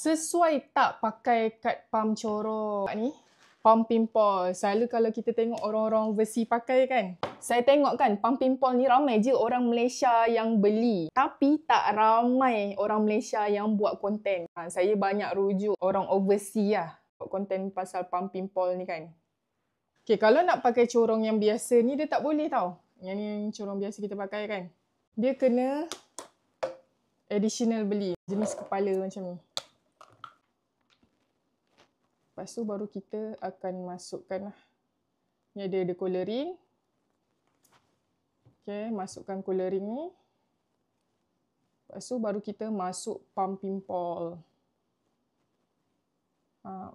Sesuai tak pakai kad pump corong ni? Pump pimpol. Selalu kalau kita tengok orang-orang overseas pakai kan. Saya tengok kan pump pimpol ni ramai je orang Malaysia yang beli. Tapi tak ramai orang Malaysia yang buat konten. Saya banyak rujuk orang overseas lah. Buat konten pasal pump pimpol ni kan. Okay, kalau nak pakai corong yang biasa ni dia tak boleh tau. Yang ni corong biasa kita pakai kan. Dia kena additional beli. Jenis kepala macam ni. Lepas tu baru kita akan masukkan lah. Ni ada colouring. Okay, masukkan colouring ni. Lepas tu baru kita masuk pump pimpol.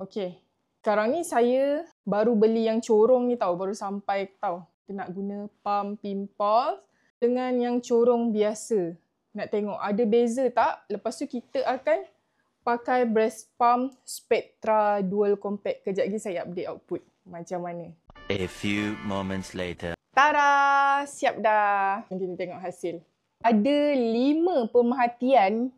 Okay. Sekarang ni saya baru beli yang corong ni tau. Baru sampai tau. Kita nak guna pump pimpol dengan yang corong biasa. Nak tengok ada beza tak? Lepas tu kita akan pakai breast pump Spectra Dual Compact. Kejap lagi saya update output macam mana. A few moments later. Tada! Siap dah. Kita tengok hasil. Ada 5 pemerhatian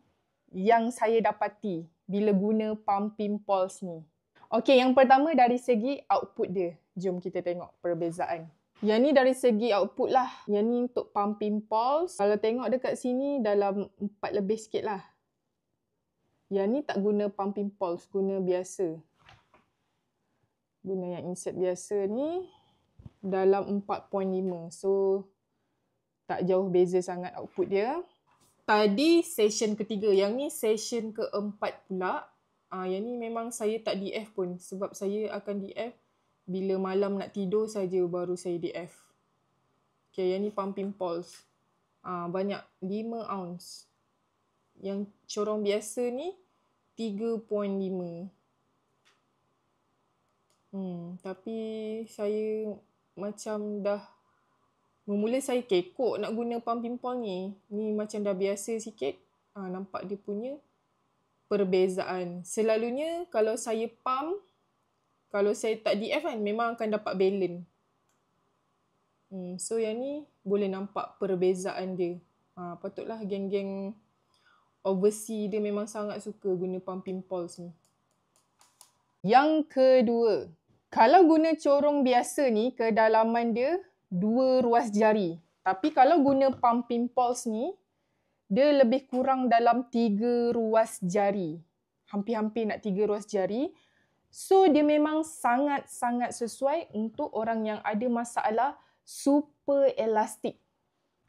yang saya dapati bila guna pump pimples ni. Okey, yang pertama dari segi output dia. Jom kita tengok perbezaan. Yang ni dari segi output lah. Yang ni untuk pump pimples. Kalau tengok dekat sini dalam 4 lebih sikit lah. Yang ni tak guna pump pimples, guna biasa. Guna yang insert biasa ni dalam 4.5. So, tak jauh beza sangat output dia. Tadi session ketiga. Yang ni session keempat pula. Yang ni memang saya tak DF pun. Sebab saya akan DF bila malam nak tidur saja baru saya DF. Okay, yang ni pump pimples. Banyak 5 ounce. Yang corong biasa ni 3.5. Tapi saya macam dah memula saya kekok nak guna pump pimpol ni. Ni macam dah biasa sikit. Nampak dia punya perbezaan. Selalunya kalau saya pump, kalau saya tak DF kan memang akan dapat balance. So yang ni boleh nampak perbezaan dia. Patutlah geng-geng overseas dia memang sangat suka guna pump pimples ni. Yang kedua, kalau guna corong biasa ni, kedalaman dia 2 ruas jari. Tapi kalau guna pump pimples ni, dia lebih kurang dalam 3 ruas jari. Hampir-hampir nak 3 ruas jari. So, dia memang sangat-sangat sesuai untuk orang yang ada masalah super elastik.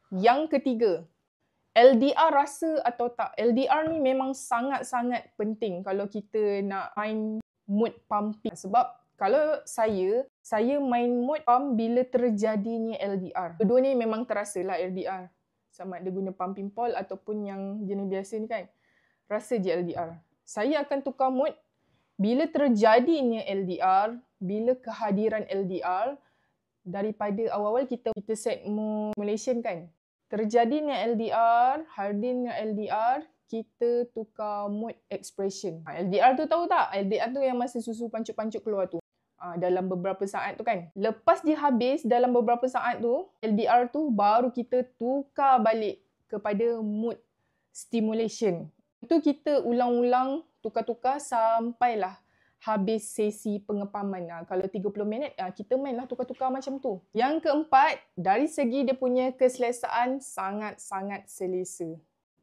Yang ketiga, LDR rasa atau tak? LDR ni memang sangat-sangat penting kalau kita nak main mode pumping. Sebab kalau saya main mode pump bila terjadinya LDR. Kedua ni memang terasa lah LDR. Sama ada guna pump pimpol ataupun yang jenis biasa ni kan. Rasa je LDR. Saya akan tukar mode bila terjadinya LDR, bila kehadiran LDR. Daripada awal-awal kita set mode Malaysian kan. Terjadinya LDR, hadirnya LDR, kita tukar mode expression. LDR tu tahu tak? LDR tu yang masa susu pancuk-pancuk keluar tu. Dalam beberapa saat tu kan. Lepas dia habis dalam beberapa saat tu, LDR tu baru kita tukar balik kepada mode stimulation. Itu kita ulang-ulang, tukar-tukar sampailah habis sesi pengepaman. Kalau 30 minit, kita mainlah tukar-tukar macam tu. Yang keempat, dari segi dia punya keselesaan, sangat-sangat selesa.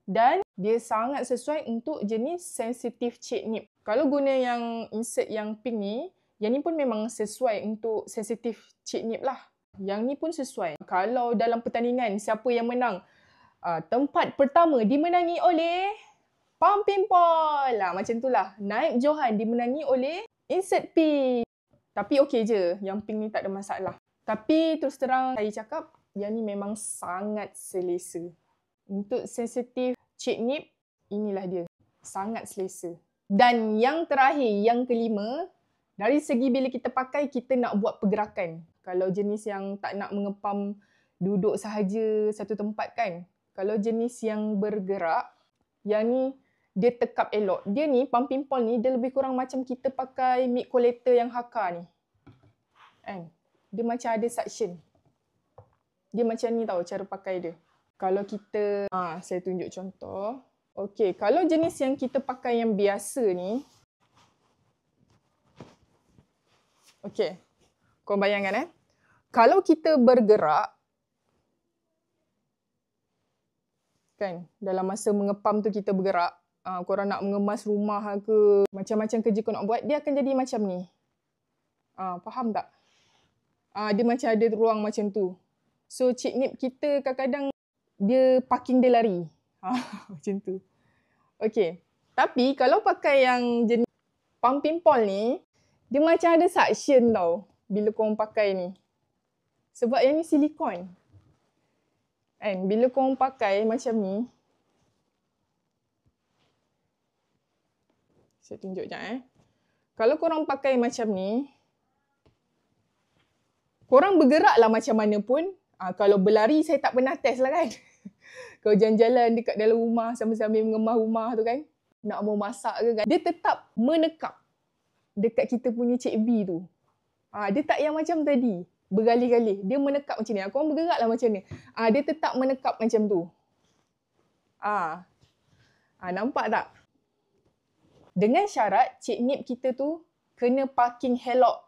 Dan dia sangat sesuai untuk jenis sensitive cheek nip. Kalau guna yang insert yang pink ni, yang ni pun memang sesuai untuk sensitive cheek nip lah. Yang ni pun sesuai. Kalau dalam pertandingan, siapa yang menang? Tempat pertama dimenangi oleh pump pimpol. Macam tu lah. Naib Johan dimenangi oleh insert pink. Tapi okey je. Yang pink ni tak ada masalah. Tapi terus terang saya cakap, yang ni memang sangat selesa. Untuk sensitive cheek nip, inilah dia. Sangat selesa. Dan yang terakhir, yang kelima, dari segi bila kita pakai, kita nak buat pergerakan. Kalau jenis yang tak nak mengepam duduk sahaja satu tempat kan. Kalau jenis yang bergerak, yang ni dia tekap elok. Dia ni, pump pimpol ni, dia lebih kurang macam kita pakai milk collator yang Haka ni. Kan? Dia macam ada suction. Dia macam ni tau cara pakai dia. Kalau kita, saya tunjuk contoh. Okey, kalau jenis yang kita pakai yang biasa ni. Okey, korang bayangkan kalau kita bergerak, kan, dalam masa mengepam tu kita bergerak, korang nak mengemas rumah ke, macam-macam kerja kau nak buat, dia akan jadi macam ni. Faham tak? Dia macam ada ruang macam tu. So, Cik Nip kita kadang-kadang dia parking dia lari. Macam tu. Okey. Tapi kalau pakai yang jenis pumping pole ni, dia macam ada suction tau bila korang pakai ni. Sebab yang ni silikon. Kan? Bila korang pakai macam ni, saya tunjuk sekejap Kalau korang pakai macam ni, korang bergerak lah macam mana pun. Kalau berlari, saya tak pernah test lah kan. Kalau jalan-jalan dekat dalam rumah sambil-sambil mengemah rumah tu kan, nak mau masak ke kan, dia tetap menekap dekat kita punya Cik B tu. Dia tak yang macam tadi, bergali-gali. Dia menekap macam ni. Korang bergerak lah macam ni. Dia tetap menekap macam tu. Nampak tak? Dengan syarat Cik Nip kita tu kena parking helok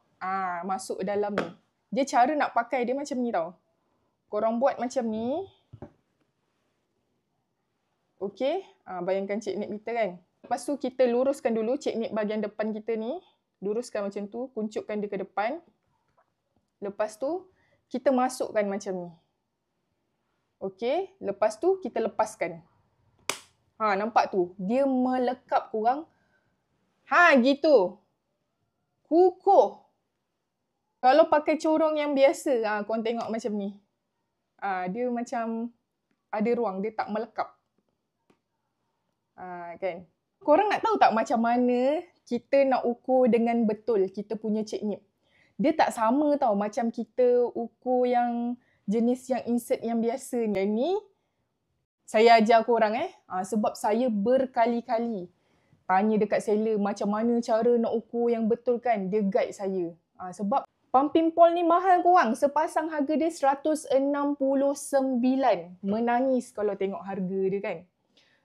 masuk dalam ni. Dia cara nak pakai dia macam ni tau. Korang buat macam ni. Okey, bayangkan Cik Nip kita kan. Lepas tu kita luruskan dulu Cik Nip bahagian depan kita ni. Luruskan macam tu, kuncupkan dia ke depan. Lepas tu, kita masukkan macam ni. Okey, lepas tu kita lepaskan. Nampak tu? Dia melekap korang. Gitu. Kukuh. Kalau pakai corong yang biasa, korang tengok macam ni. Dia macam ada ruang, dia tak melekap. Kan? Korang nak tahu tak macam mana kita nak ukur dengan betul kita punya Cik Nip? Dia tak sama tau macam kita ukur yang jenis yang insert yang biasa ni. Yang ni, saya ajar korang sebab saya berkali-kali tanya dekat seller macam mana cara nak ukur yang betul kan. Dia guide saya. Sebab pumping pole ni mahal korang. Sepasang harga dia 169. Menangis kalau tengok harga dia kan.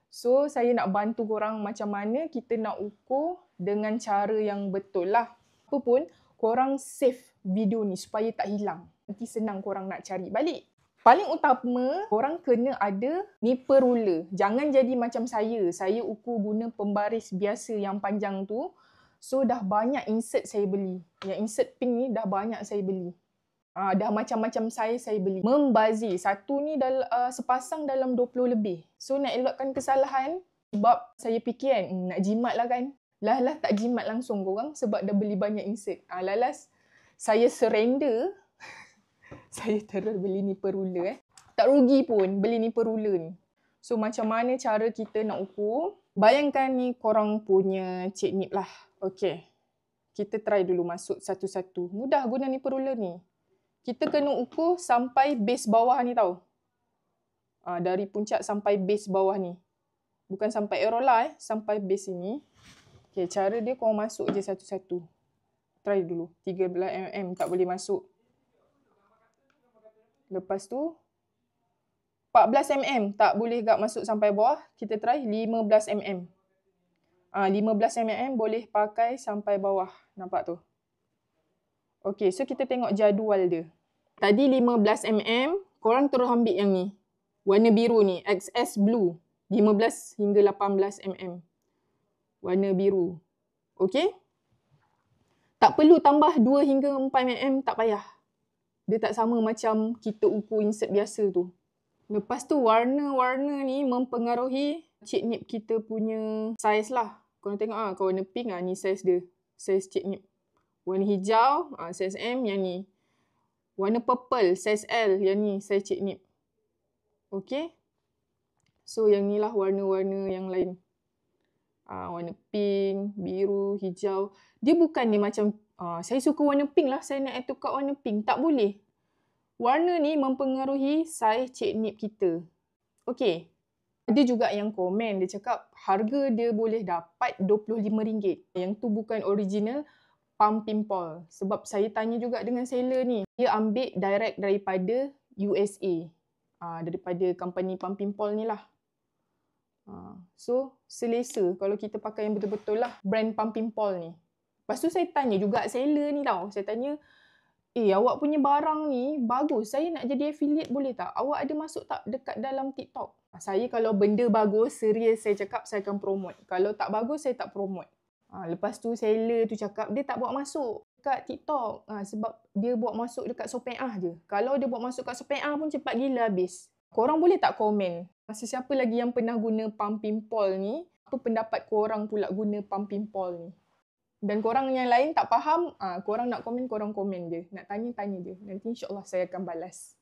So, saya nak bantu korang macam mana kita nak ukur dengan cara yang betul lah. Apa pun, korang save video ni supaya tak hilang. Nanti senang korang nak cari balik. Paling utama, korang kena ada nipper ruler. Jangan jadi macam saya. Saya ukur guna pembaris biasa yang panjang tu. So, dah banyak insert saya beli. Yang insert pink ni dah banyak saya beli. Dah macam-macam saya beli. Membazir. Satu ni sepasang dalam 20 lebih. So, nak elakkan kesalahan. Sebab saya fikir kan, nak jimat lah kan. Lah tak jimat langsung korang sebab dah beli banyak insert. Lalas, saya surrender. Saya terus beli nipper ruler Tak rugi pun beli nipper ruler ni. So, macam mana cara kita nak ukur? Bayangkan ni korang punya Cik Nip lah. Okay. Kita try dulu masuk satu-satu. Mudah guna nipper ruler ni. Kita kena ukur sampai base bawah ni tau. Dari puncak sampai base bawah ni. Bukan sampai aerola sampai base ni. Okay, cara dia korang masuk je satu-satu. Try dulu. 13mm tak boleh masuk. Lepas tu 14mm tak boleh gak masuk sampai bawah. Kita try 15mm. 15mm boleh pakai sampai bawah. Nampak tu? Okay, so kita tengok jadual dia. Tadi 15mm, korang terus ambil yang ni. Warna biru ni, XS Blue. 15 hingga 18mm. Warna biru. Okay? Tak perlu tambah 2 hingga 4mm, tak payah. Dia tak sama macam kita ukur insert biasa tu. Lepas tu warna-warna ni mempengaruhi Cik Nip kita punya size lah. Korang tengok kalau warna pink ni size dia. Size Cik Nip. Warna hijau, size M yang ni. Warna purple, size L yang ni, size Cik Nip. Okay. So yang ni lah warna-warna yang lain. Warna pink, biru, hijau. Dia bukan ni macam, saya suka warna pink lah, saya nak tukar warna pink. Tak boleh. Warna ni mempengaruhi saiz Cik Nip kita. Okay. Ada juga yang komen, dia cakap harga dia boleh dapat RM25. Yang tu bukan original pumping pole. Sebab saya tanya juga dengan seller ni. Dia ambil direct daripada USA. Daripada company pumping pole ni lah. So, selesa kalau kita pakai yang betul-betul lah brand pump pimple ni. Lepas tu saya tanya juga seller ni tau. Saya tanya, awak punya barang ni bagus. Saya nak jadi affiliate boleh tak? Awak ada masuk tak dekat dalam TikTok? Saya kalau benda bagus, serius saya cakap saya akan promote. Kalau tak bagus, saya tak promote. Lepas tu seller tu cakap dia tak buat masuk dekat TikTok. Sebab dia buat masuk dekat Shopee je. Kalau dia buat masuk kat Shopee pun cepat gila habis. Korang boleh tak komen? Sesiapa lagi yang pernah guna pump pimple ni, apa pendapat korang pula guna pump pimple ni? Dan korang yang lain tak faham, korang nak komen, korang komen je. Nak tanya, tanya je. Nanti insyaAllah saya akan balas.